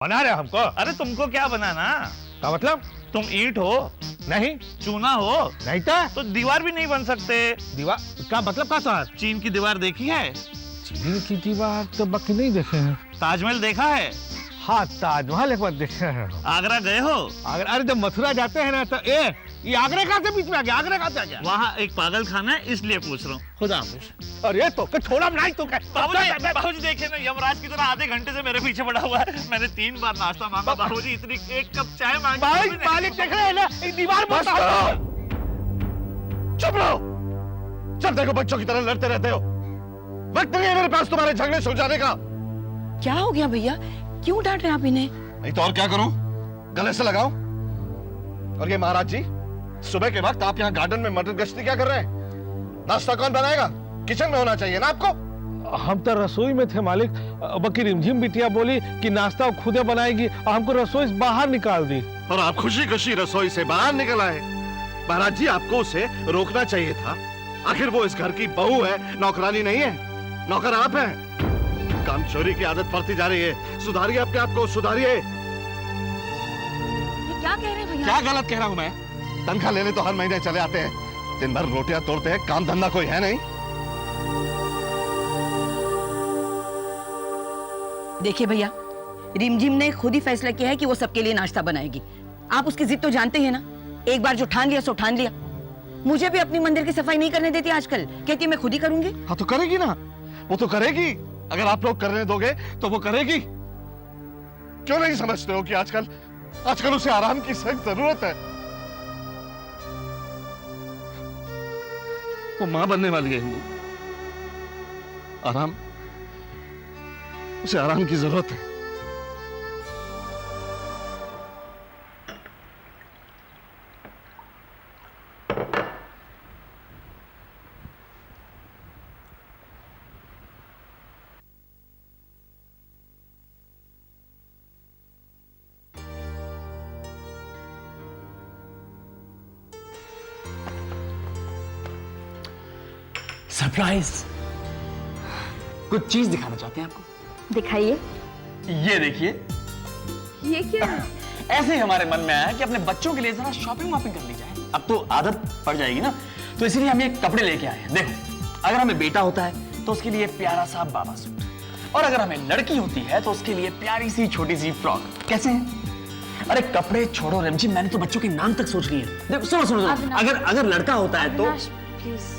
बना रहे हो हमको? अरे तुमको क्या बनाना? क्या मतलब? तुम ईंट हो, नहीं, चूना हो, नहीं तो दीवार भी नहीं बन सकते। दीवार का मतलब क्या सर? चीन की दीवार देखी है? चीन की दीवार तो बाकी नहीं देखे हैं। ताजमहल देखा है? हाँ, ताजमहल एक बार देखे हैं। आगरा गए हो? अरे जब मथुरा जाते हैं ना तो ये आगरा कहाँ से बीच में आ गया? आगरा कहाँ से आ गया? वहाँ एक पागल खाना है, इसलिए पूछ रहा हूँ। खुदा हाफिज। अरे तो फिर छोड़ा नहीं तो क्या? बाबूजी देखे ना, यमराज की तरह आधे घंटे से मेरे पीछे पड़ा हुआ है। मैंने 3 बार नाश्ता मांगा, बाबूजी इतनी 1 कप चाय मांगी। भाई मालिक देख रहे हैं ना, एक दीवार बस करो। चुप रहो। जब देखो बच्चों की तरह लड़ते रहते हो। वक्त नहीं है मेरे पास तुम्हारे झगड़े सुलझाने का। क्या हो गया भैया? क्यों डांट रहे आप इन्हें? नहीं तो और क्या करूं? गले से लगाऊं? और ये महाराज जी, सुबह के वक्त आप यहाँ गार्डन में मटर गश्ती क्या कर रहे हैं? नाश्ता कौन बनाएगा? किचन में होना चाहिए ना आपको। हम तो रसोई में थे मालिक। बकी रिमझिम बिटिया बोली कि नाश्ता वो खुदे बनाएगी और हमको रसोई से बाहर निकाल दी। और आप खुशी खुशी रसोई से बाहर निकल आए। महाराज जी, आपको उसे रोकना चाहिए था। आखिर वो इस घर की बहू है, नौकरानी नहीं है। नौकर आप हैं। काम चोरी की आदत पड़ती जा रही है। सुधारिए अपने आप को, सुधारिए। ये क्या कह रहे हैं भैया? क्या गलत कह रहा हूं मैं? तनख्वाह लेने तो हर महीने चले आते हैं, दिन भर रोटियां तोड़ते हैं, काम धंधा कोई है नहीं। देखिए भैया, रिमझिम ने खुद ही फैसला किया है कि वो सबके लिए नाश्ता बनाएगी। आप उसकी जिद तो जानते हैं ना। एक बार जो ठान लिया सो ठान लिया। मुझे भी अपनी मंदिर की सफाई नहीं करने देती आजकल। कहती है मैं खुद ही करूंगी। हाँ तो करेगी ना, वो तो करेगी। अगर आप लोग करने दोगे तो वो करेगी। क्यों नहीं समझते हो कि आजकल उसे आराम की सख्त जरूरत है। वो मां बनने वाली है हिंदू। उसे आराम की जरूरत है। सरप्राइज! कुछ चीज दिखाना चाहते हैं आपको। दिखाइए। ये देखिए। ये क्या है? ऐसे ही हमारे मन में आया कि अपने बच्चों के लिए जरा शॉपिंग वॉपिंग कर ली जाए। अब तो आदत पड़ जाएगी ना, तो इसीलिए हम ये कपड़े लेके आए हैं। देखो, अगर हमें बेटा होता है तो उसके लिए प्यारा सा बाबा सूट, और अगर हमें लड़की होती है तो उसके लिए प्यारी सी छोटी सी फ्रॉक। कैसे हैं? अरे कपड़े छोड़ो रिमझिम, मैंने तो बच्चों के नाम तक सोच लिए हैं। देखो सुनो सुनो, अगर लड़का होता है तो प्लीज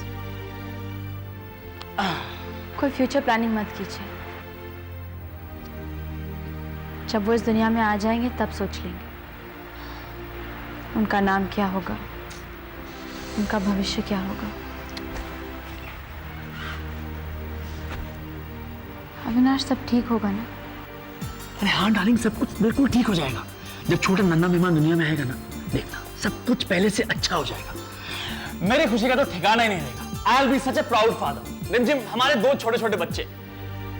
कोई फ्यूचर प्लानिंग मत कीजिए। जब वो इस दुनिया में आ जाएंगे तब सोच लेंगे उनका नाम क्या होगा, उनका भविष्य क्या होगा। अविनाश, सब ठीक होगा ना? अरे हाँ डार्लिंग, सब कुछ बिल्कुल ठीक हो जाएगा। जब छोटा नन्हा मेहमान दुनिया में आएगा ना, देखना सब कुछ पहले से अच्छा हो जाएगा। मेरी खुशी का तो ठिकाना ही नहीं रहेगा। I'll be such a proud father। रिमझिम, हमारे 2 छोटे छोटे बच्चे,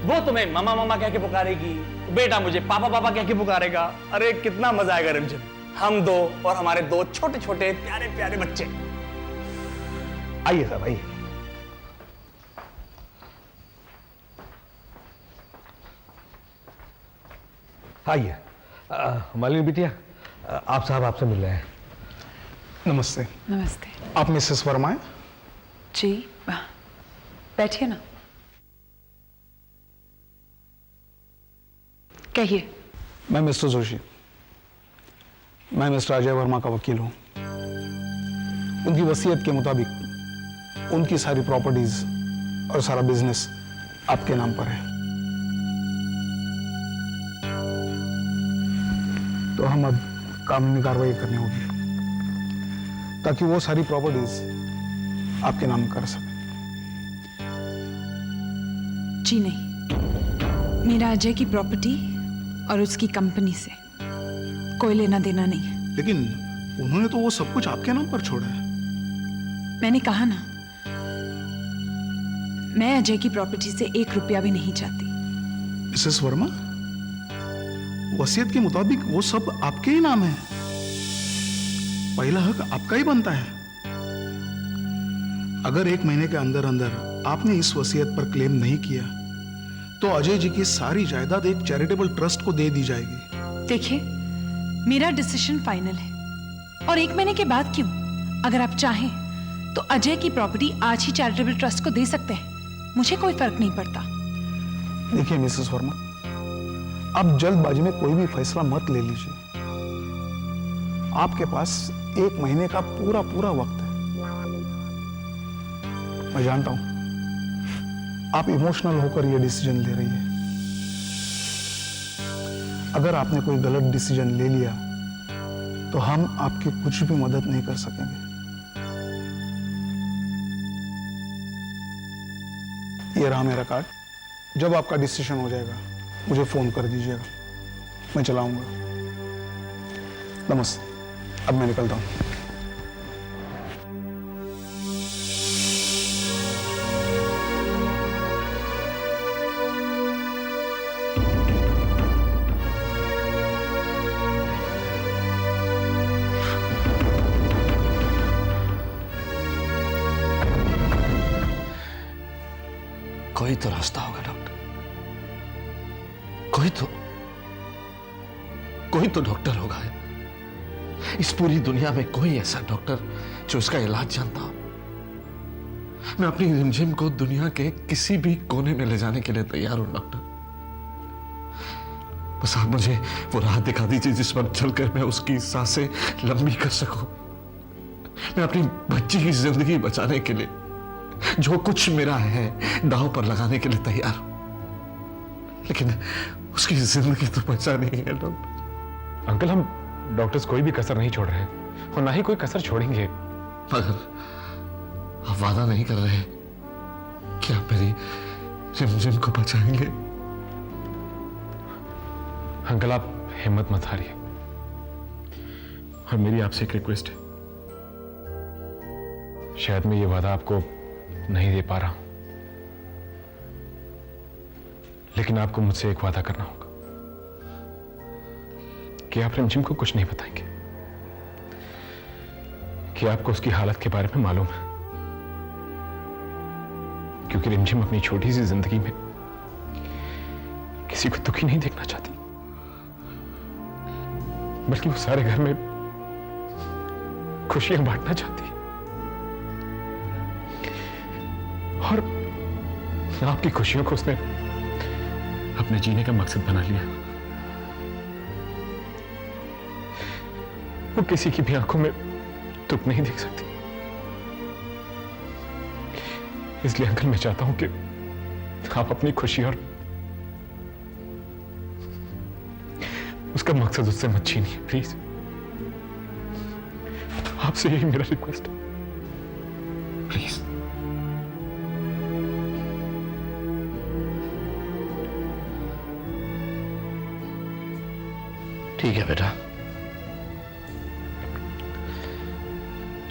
वो तुम्हें मामा मामा कह के पुकारेगी, बेटा मुझे पापा पापा कह के पुकारेगा। अरे कितना मजा आएगा रिमझिम, हम 2 और हमारे 2 छोटे छोटे प्यारे प्यारे बच्चे। आइए साहब, आइए। आइए। मालिनी बिटिया, आप साहब आपसे मिल रहे हैं। नमस्ते। नमस्ते आप मिसेस वर्मा हैं? जी, बैठिए ना। कहिए। मैं मिस्टर जोशी, मैं मिस्टर अजय वर्मा का वकील हूं। उनकी वसीयत के मुताबिक उनकी सारी प्रॉपर्टीज और सारा बिजनेस आपके नाम पर है। तो हम अब कानूनी कार्रवाई करनी होगी ताकि वो सारी प्रॉपर्टीज आपके नाम कर सकें। जी नहीं, मेरा अजय की प्रॉपर्टी और उसकी कंपनी से कोई लेना देना नहीं है। लेकिन उन्होंने तो वो सब कुछ आपके नाम पर छोड़ा है। मैंने कहा ना, मैं अजय की प्रॉपर्टी से 1 रुपया भी नहीं चाहती। मिसेस वर्मा, वसीयत के मुताबिक वो सब आपके ही नाम है। पहला हक आपका ही बनता है। अगर 1 महीने के अंदर अंदर आपने इस वसीयत पर क्लेम नहीं किया तो अजय जी की सारी जायदाद एक चैरिटेबल ट्रस्ट को दे दी जाएगी। देखिए, मेरा डिसीजन फाइनल है, और 1 महीने के बाद क्यों? अगर आप चाहें तो अजय की प्रॉपर्टी आज ही चैरिटेबल ट्रस्ट को दे सकते हैं, मुझे कोई फर्क नहीं पड़ता। देखिए मिसेस वर्मा, आप जल्दबाजी में कोई भी फैसला मत ले लीजिए। आपके पास 1 महीने का पूरा पूरा वक्त है। मैं जानता हूं आप इमोशनल होकर यह डिसीजन ले रही है। अगर आपने कोई गलत डिसीजन ले लिया तो हम आपकी कुछ भी मदद नहीं कर सकेंगे। ये रहा मेरा कार्ड। जब आपका डिसीजन हो जाएगा मुझे फोन कर दीजिएगा, मैं चलाऊंगा। नमस्ते, अब मैं निकलता हूं। कोई तो रास्ता होगा डॉक्टर, कोई तो डॉक्टर होगा। इस पूरी दुनिया में कोई ऐसा डॉक्टर जो इसका इलाज जानता हो। मैं अपनी रिमझिम को दुनिया के किसी भी कोने में ले जाने के लिए तैयार हूं डॉक्टर। बस आप मुझे वो राह दिखा दीजिए जिस पर चलकर मैं उसकी सांसें लंबी कर सकूं। मैं अपनी बच्ची की जिंदगी बचाने के लिए जो कुछ मेरा है दांव पर लगाने के लिए तैयार हूं, लेकिन उसकी जिंदगी तो बचानी है डॉक्टर। अंकल, हम डॉक्टर्स कोई भी कसर नहीं छोड़ रहे और ना ही कोई कसर छोड़ेंगे। मगर आप वादा नहीं कर रहे कि आप मेरी रिमझिम को बचाएंगे? अंकल, आप हिम्मत मत हारिए, और मेरी आपसे एक रिक्वेस्ट है। शायद मैं ये वादा आपको नहीं दे पा रहा हूं, लेकिन आपको मुझसे एक वादा करना होगा कि आप रिमझिम को कुछ नहीं बताएंगे, कि आपको उसकी हालत के बारे में मालूम है, क्योंकि रिमझिम अपनी छोटी सी जिंदगी में किसी को दुखी नहीं देखना चाहती, बल्कि वो सारे घर में खुशियां बांटना चाहती है। और आपकी खुशियों को उसने अपने जीने का मकसद बना लिया। वो किसी की भी आंखों में दुख नहीं देख सकती। इसलिए अंकल, मैं चाहता हूं कि आप अपनी खुशी और उसका मकसद उससे मत छीनिए, प्लीज। आपसे यही मेरा रिक्वेस्ट है, प्लीज। ठीक है बेटा,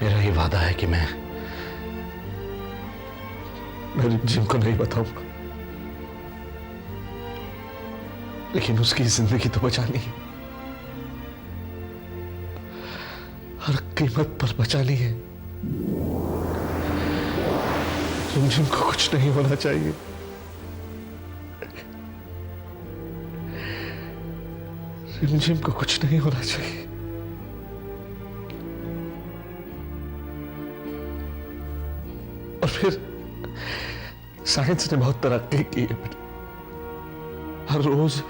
मेरा ये वादा है कि मैं रिमझिम को नहीं बताऊंगा, लेकिन उसकी जिंदगी तो बचानी है, हर कीमत पर बचानी है। रिमझिम को कुछ नहीं होना चाहिए। रिमझिम को कुछ नहीं होना चाहिए। और फिर साइंस ने बहुत तरक्की की है बेटा। हर रोज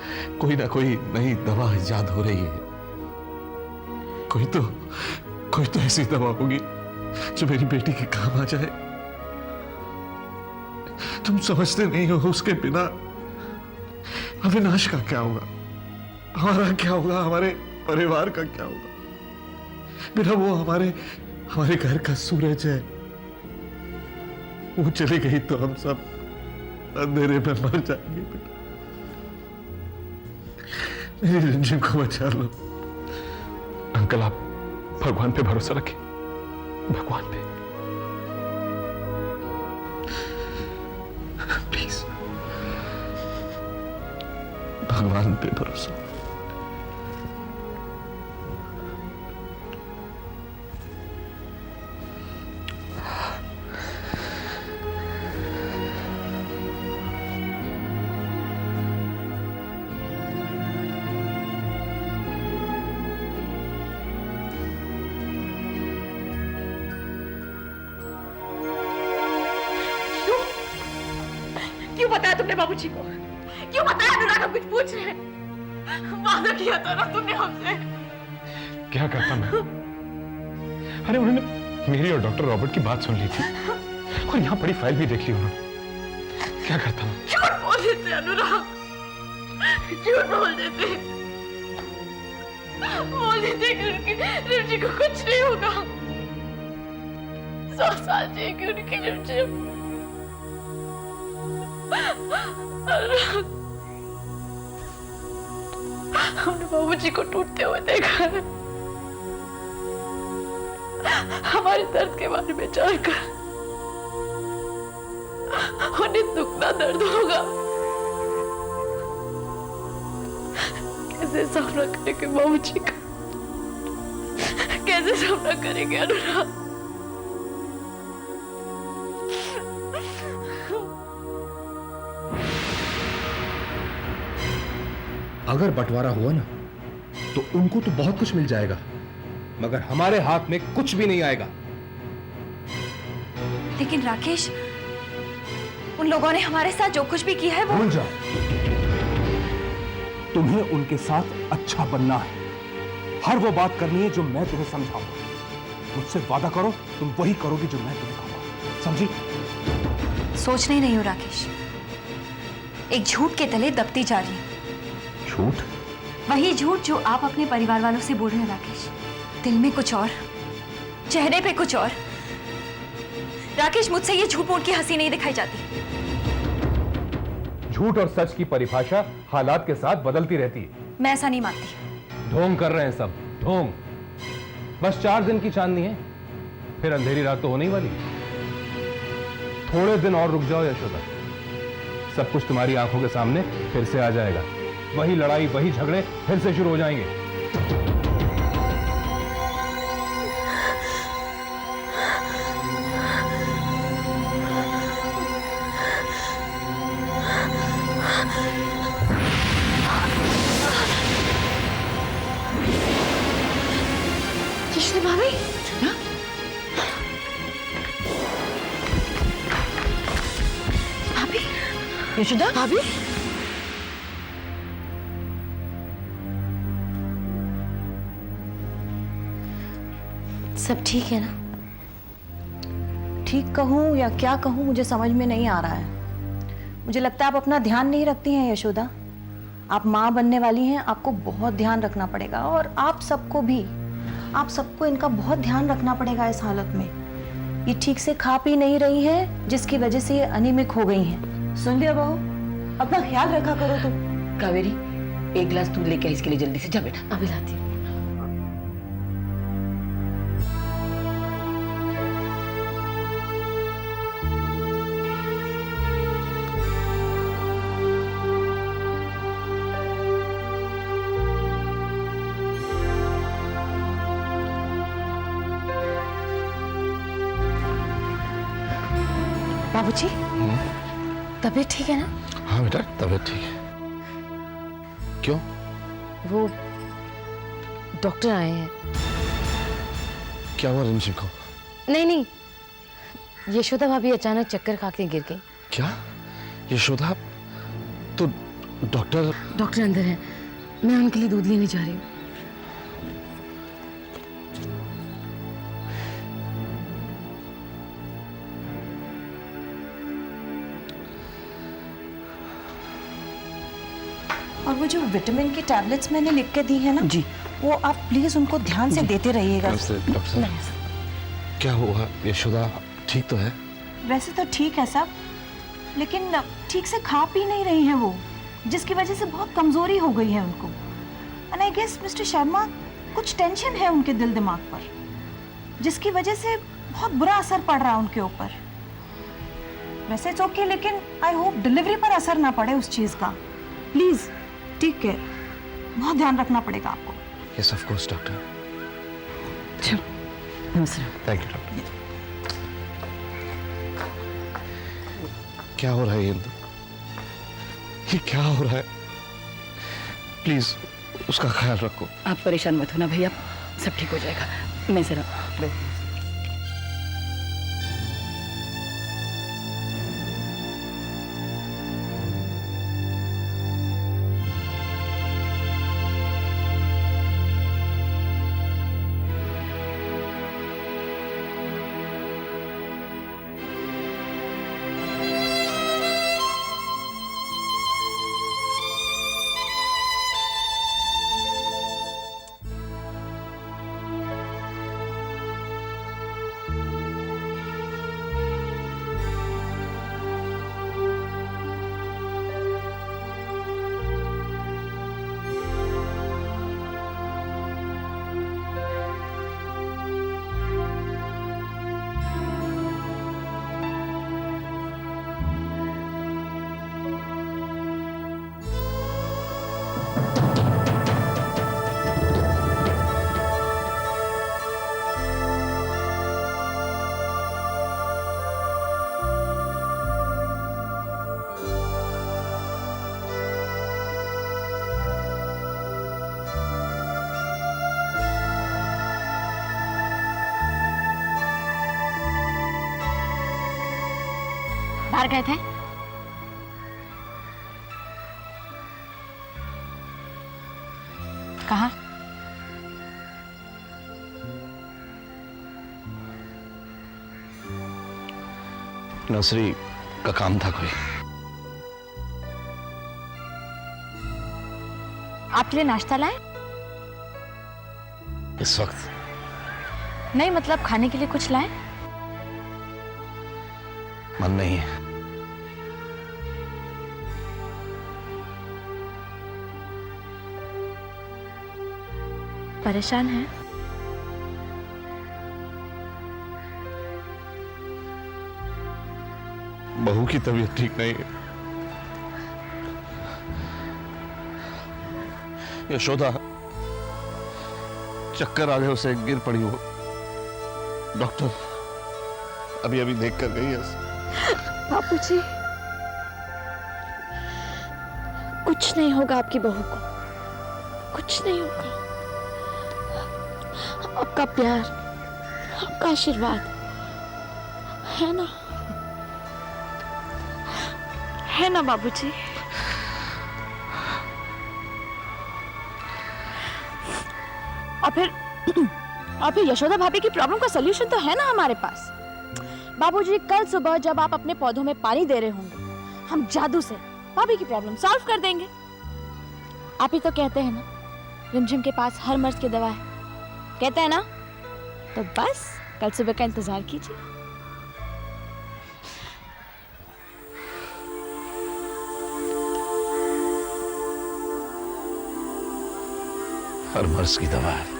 कोई ना कोई नई दवा इजाद हो रही है। कोई तो ऐसी दवा होगी जो मेरी बेटी के काम आ जाए। तुम समझते नहीं हो उसके बिना अविनाश का क्या होगा, हमारा क्या होगा, हमारे परिवार का क्या होगा। बिना वो हमारे घर का सूरज है। वो चली गई तो हम सब अंधेरे में मर जाएंगे बेटा। मेरी रिमझिम को बचा लो। अंकल, आप भगवान पे भरोसा रखें, भगवान पे प्लीज, भगवान पे भरोसा। तुमने बाबूजी को? क्यों बताया अनुराग? हम कुछ पूछ रहे हैं। वादा किया था ना तुमने हमसे। क्या करता मैं? अरे उन्होंने मेरी और डॉक्टर रॉबर्ट की बात सुन ली थी और यहाँ पड़ी फाइल भी देख ली उन्होंने। क्या करता मैं? झूठ बोल देते अनुराग, झूठ बोल देते। बोल देते कि उनकी रिमझी को कुछ नहीं होगा। 100 साल जिएगी उनकी रिमझी। हमने बाबूजी को टूटते हुए देखा है। हमारे दर्द के बारे में जानकर उन्हें दुगना दर्द होगा। कैसे सामना करेंगे बाबूजी का? कैसे सामना करेंगे अनुराग? अगर बंटवारा हुआ ना तो उनको तो बहुत कुछ मिल जाएगा, मगर हमारे हाथ में कुछ भी नहीं आएगा। लेकिन राकेश, उन लोगों ने हमारे साथ जो कुछ भी किया है वो... भूल जाओ, तुम्हें उनके साथ अच्छा बनना है। हर वो बात करनी है जो मैं तुम्हें समझाऊंगा। मुझसे वादा करो, तुम वही करोगी जो मैं तुम्हें कहूंगा, समझी? सोच नहीं हूं राकेश, एक झूठ के तले दबती जा रही है। झूठ? वही झूठ जो आप अपने परिवार वालों से बोल रहे हैं राकेश। दिल में कुछ और, चेहरे पे कुछ और। राकेश, मुझसे ये झूठ मूठ की हंसी नहीं दिखाई जाती। झूठ और सच की परिभाषा हालात के साथ बदलती रहती है। मैं ऐसा नहीं मानती। ढोंग कर रहे हैं सब, ढोंग। बस 4 दिन की चांदनी है, फिर अंधेरी रात तो होने ही वाली। थोड़े दिन और रुक जाओ यशोदा, सब कुछ तुम्हारी आंखों के सामने फिर से आ जाएगा। वही लड़ाई, वही झगड़े फिर से शुरू हो जाएंगे। कृष्ण भाभी, भाभी, यशोदा भाभी, सब ठीक है ना? ठीक कहूँ या क्या कहूँ मुझे समझ में नहीं आ रहा है। मुझे लगता है आप अपना ध्यान नहीं रखती हैं यशोदा। आप माँ बनने वाली हैं, आपको बहुत ध्यान रखना पड़ेगा। और आप सबको भी, आप सबको इनका बहुत ध्यान रखना पड़ेगा इस हालत में। ये ठीक से खा पी नहीं रही हैं, जिसकी वजह से ये अनीमिक हो गई हैं। सुन लिया बहू, अपना ख्याल रखा करो तुम। कावेरी, एक गिलास दूध लेके इसके लिए जल्दी से जा बेटा। अभी लाती हूँ। बाबूजी, तबीयत ठीक है ना? हाँ बेटा, तबीयत ठीक है। क्यों? वो डॉक्टर आए हैं। क्या हुआ रिमझिम को? नहीं नहीं, यशोदा भाभी अचानक चक्कर खा के गिर गई। क्या? यशोदा? तो डॉक्टर? डॉक्टर अंदर है, मैं उनके लिए दूध लेने जा रही हूँ। और वो जो विटामिन की टैबलेट्स मैंने लिख के दी है ना जी, वो आप प्लीज उनको ध्यान से देते रहिएगा। डॉक्टर, क्या हुआ? यशोदा ठीक तो है? वैसे तो ठीक है सब, लेकिन ठीक से खा पी नहीं रही हैं वो, जिसकी वजह से बहुत कमजोरी हो गई है उनको। And I guess mister Sharma, कुछ टेंशन है उनके दिल दिमाग पर, जिसकी वजह से बहुत बुरा असर पड़ रहा है उनके ऊपर। वैसे इट्स ओके, लेकिन आई होप डिलीवरी पर असर ना पड़े उस चीज का। प्लीज टेक केयर, बहुत ध्यान रखना पड़ेगा आपको। Yes of course doctor. नमस्ते। Thank you doctor. क्या हो रहा है इंदु? ये क्या हो रहा है? प्लीज उसका ख्याल रखो। आप परेशान मत होना भैया, सब ठीक हो जाएगा। मैं जरा बाहर गए थे? कहाँ? नर्सरी का काम था कोई। आपके लिए नाश्ता लाए? इस वक्त नहीं, मतलब खाने के लिए कुछ लाए? मन नहीं है। परेशान हैं? बहू की तबीयत ठीक नहीं है। यशोदा चक्कर आ गए, उसे गिर पड़ी वो। डॉक्टर अभी अभी देख कर गई है उसे। बापूजी, कुछ नहीं होगा आपकी बहू को, कुछ नहीं होगा। आपका प्यार, आपका आशीर्वाद है ना, है ना बाबूजी? और फिर यशोदा भाभी की प्रॉब्लम का सलूशन तो है ना हमारे पास। बाबूजी, कल सुबह जब आप अपने पौधों में पानी दे रहे होंगे, हम जादू से भाभी की प्रॉब्लम सॉल्व कर देंगे। आप ही तो कहते हैं ना, रिमझिम के पास हर मर्ज की दवा है, कहते हैं ना? तो बस कल सुबह का इंतजार कीजिए। हर मर्ज की दवा है,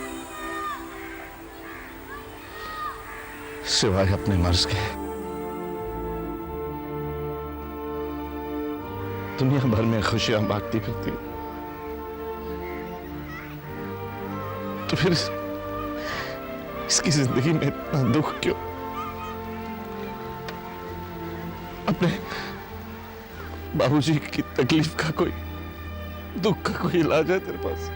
सिवाय अपने मर्ज के। दुनिया भर में खुशियां बांटती फिरती, तो फिर इसकी जिंदगी में इतना दुख क्यों? अपने बाबूजी की तकलीफ का कोई, दुख का कोई इलाज है तेरे पास?